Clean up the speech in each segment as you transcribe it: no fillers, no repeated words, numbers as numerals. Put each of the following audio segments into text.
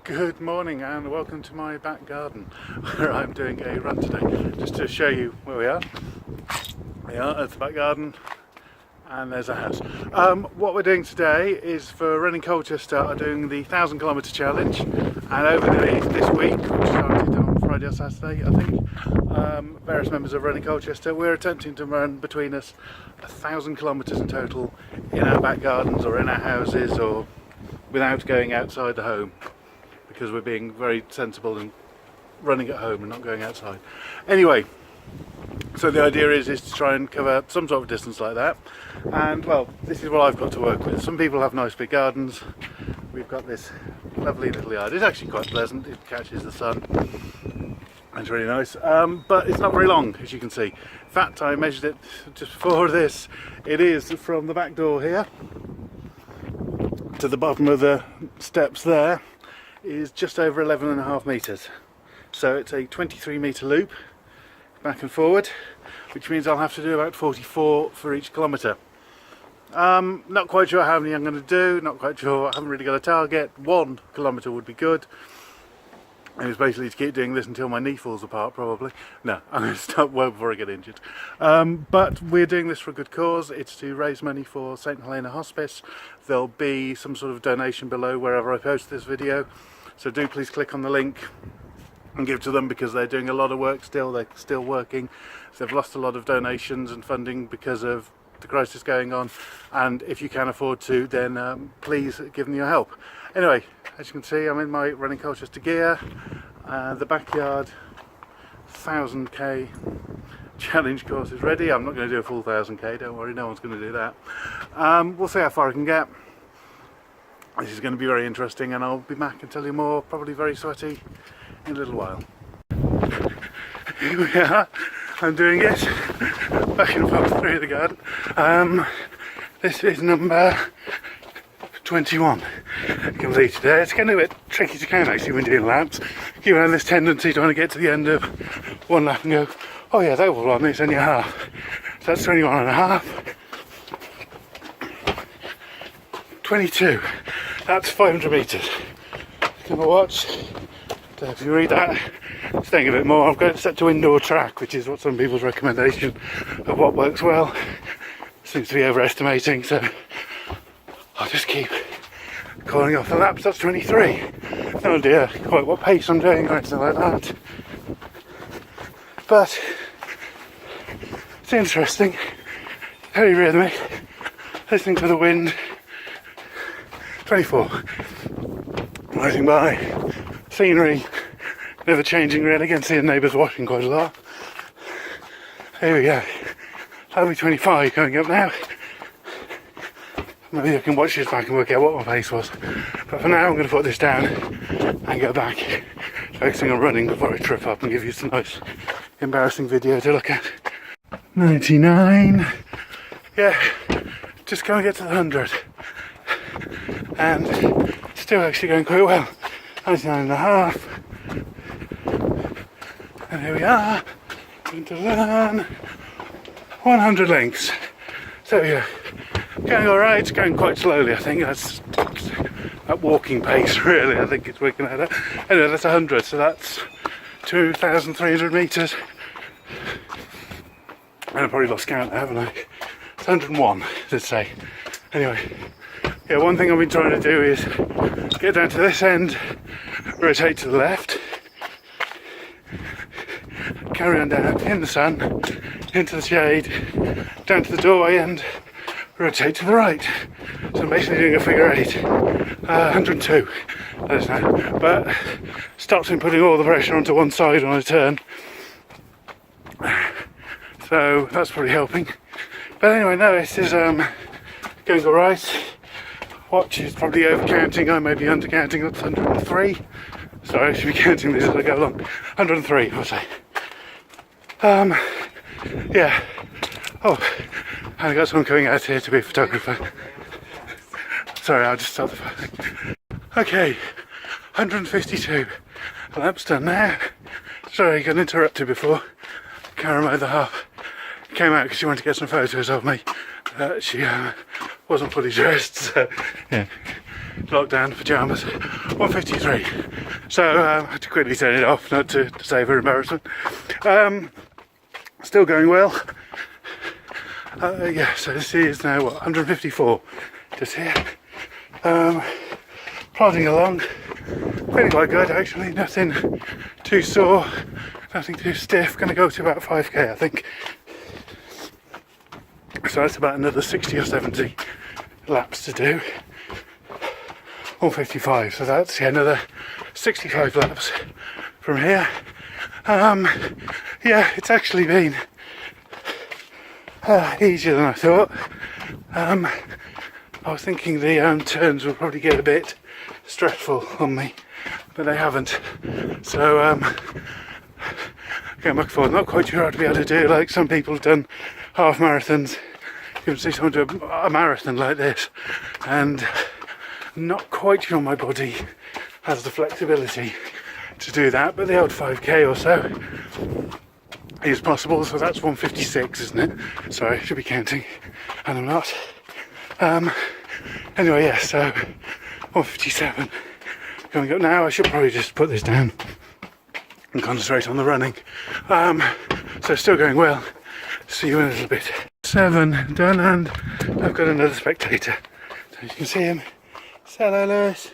Good morning and welcome to my back garden where I'm doing a run today. Just to show you where we are. We are at the back garden and there's a house. What we're doing today is for Running Colchester are doing the 1,000 kilometre challenge, and over this week, which started on Friday or Saturday I think, various members of Running Colchester, we're attempting to run between us 1,000 kilometres in total in our back gardens or in our houses or without going outside the home, because we're being very sensible and running at home and not going outside. Anyway, so the idea is to try and cover some sort of distance like that, and well, this is what I've got to work with. Some people have nice big gardens. We've got this lovely little yard. It's actually quite pleasant, it catches the sun. It's really nice, but it's not very long, as you can see. In fact, I measured it just before this. It is from the back door here to the bottom of the steps there is just over 11.5 metres. So it's a 23 metre loop back and forward, which means I'll have to do about 44 for each kilometre. Not quite sure how many I'm going to do, not quite sure, I haven't really got a target. 1 kilometre would be good. And it's basically to keep doing this until my knee falls apart, probably. No, I'm going to stop well before I get injured. But we're doing this for a good cause. It's to raise money for St Helena Hospice. There'll be some sort of donation below wherever I post this video. So do please click on the link and give to them, because they're doing a lot of work still. They're still working. They've lost a lot of donations and funding because of the crisis going on. And if you can afford to, then please give them your help. Anyway, as you can see, I'm in my Running Colchester gear. The backyard 1000k challenge course is ready. I'm not going to do a full 1000k, don't worry, no one's going to do that. We'll see how far I can get. This is going to be very interesting, and I'll be back and tell you more, probably very sweaty, in a little while. Here we are, I'm doing it, back in part 3 of the garden. This is number 21 completed. It's getting a bit tricky to count actually when doing laps. You have this tendency to want to get to the end of one lap and go, oh yeah, that was one, it's only a half. So that's 21 and a half. 22, that's 500 metres. Gonna watch, so if you read that, staying a bit more. I've got it set to indoor track, which is what some people's recommendation of what works well. Seems to be overestimating, so I'll just keep calling off the laps. That's 23. No idea quite what pace I'm doing or anything like that, but it's interesting, very rhythmic, listening to the wind. 24. Riding by, scenery, never changing really. Can see the neighbours washing quite a lot. Here we go. That'll be 25 coming up now. Maybe I can watch this back and work out what my pace was. But for now I'm going to put this down and go back, focusing on running before I trip up and give you some nice embarrassing video to look at. 99. Yeah, just going to get to the 100. And still actually going quite well. 99 and a half. And here we are, going to learn 100 lengths. So yeah, going alright, it's going quite slowly, I think. That's at walking pace really, I think it's working out. Anyway, that's 100, so that's 2,300 metres. And I've probably lost count, haven't I? It's 101, let's say. Anyway, yeah, one thing I've been trying to do is get down to this end, rotate to the left, carry on down in the sun, into the shade, down to the doorway and rotate to the right. So I'm basically doing a figure 8, 102, that is now, but stops me putting all the pressure onto one side when I turn. So that's probably helping. But anyway, no, this is going alright. Watch is probably overcounting, I may be undercounting. That's 103. Sorry, I should be counting this as I go along. 103, I'll say. Yeah. Oh, and I got someone coming out here to be a photographer. Sorry, I'll just stop the phone. Okay, 152. Laps done now. Sorry, I got interrupted before. Karen made the half. Came out because she wanted to get some photos of me. She wasn't fully dressed, so yeah. lockdown pyjamas. 1:53. So I had to quickly turn it off, not to save her embarrassment. Still going well. Yeah, so this is now what, 154 just here. Plodding along, feeling quite good actually, nothing too sore, nothing too stiff. Going to go to about 5k I think. So that's about another 60 or 70 laps to do. 155, so that's another 65 laps from here. Yeah, it's actually been easier than I thought. I was thinking the turns will probably get a bit stressful on me, but they haven't. So going back and forth, not quite sure how to be able to do it. Like some people have done half marathons. You can see someone do a marathon like this, and I'm not quite sure my body has the flexibility to do that, but the old 5k or so is possible. So that's 156, isn't it? Sorry, I should be counting, and I'm not. Anyway, yeah, so 157 coming up now. I should probably just put this down and concentrate on the running. So still going well. See you in a little bit. 7 done, and I've got another spectator. So you can see him. Say hello, Lewis.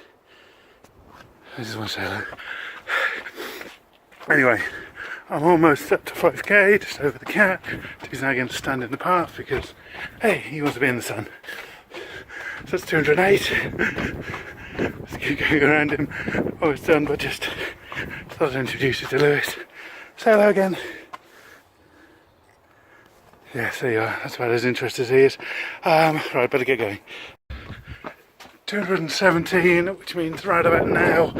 I just want to say hello. Anyway, I'm almost up to 5k, just over the cat. He's now going to stand in the path because, hey, he wants to be in the sun. So that's 208. Let's keep going around him. Almost done, but just thought I'd introduce you to Lewis. Say hello again. Yes, there you are. That's about as interested as he is. Right, better get going. 217, which means right about now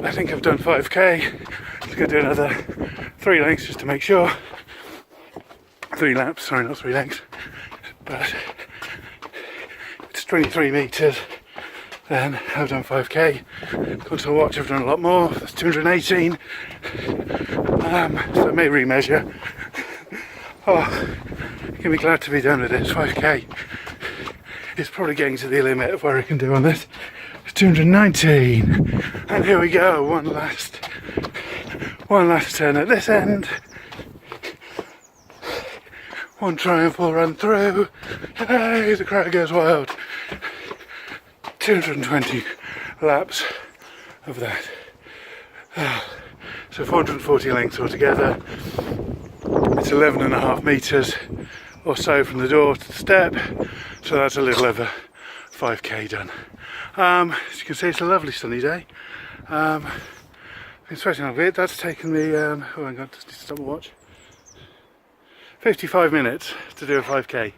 I think I've done 5k. Just going to do another 3 lengths just to make sure. 3 laps, sorry, not 3 lengths. But it's 23 metres. Then I've done 5k. Gone to watch, I've done a lot more. That's 218. So I may remeasure. Oh, you can be glad to be done with this. 5k is probably getting to the limit of where I can do on this. It's 219, and here we go. One last turn at this end. One triumphal run through. Hey, the crowd goes wild. 220 laps of that. So 440 lengths altogether. It's 11.5 metres or so from the door to the step, so that's a little over 5k done. As you can see, it's a lovely sunny day. Been sweating a bit. That's taken me, oh hang on, just need to stop my watch. 55 minutes to do a 5k,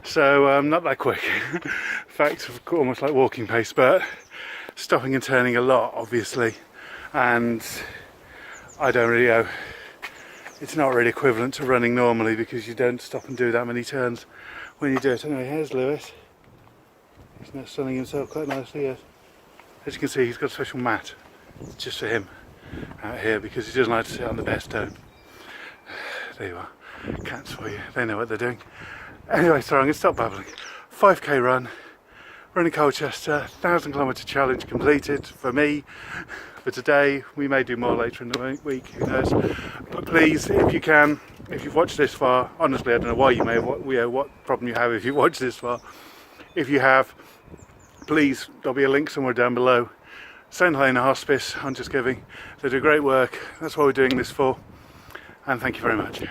so not that quick. In fact, almost like walking pace, but stopping and turning a lot, obviously, and I don't really know. It's not really equivalent to running normally because you don't stop and do that many turns when you do it. Anyway, here's Lewis. He's now sunning himself quite nicely, yes. As you can see, he's got a special mat just for him out here because he doesn't like to sit on the bare stone. There you are. Cats for you. They know what they're doing. Anyway, sorry, I'm going to stop babbling. 5k run. Running Colchester. 1,000-kilometre challenge completed for me. For today, we may do more later in the week, who knows. But please, if you can, if you've watched this far, honestly I don't know why you may have, what problem you have if you've watched this far. If you have, please, there'll be a link somewhere down below. St Helena Hospice, I'm just giving. They do great work, that's what we're doing this for. And thank you very much.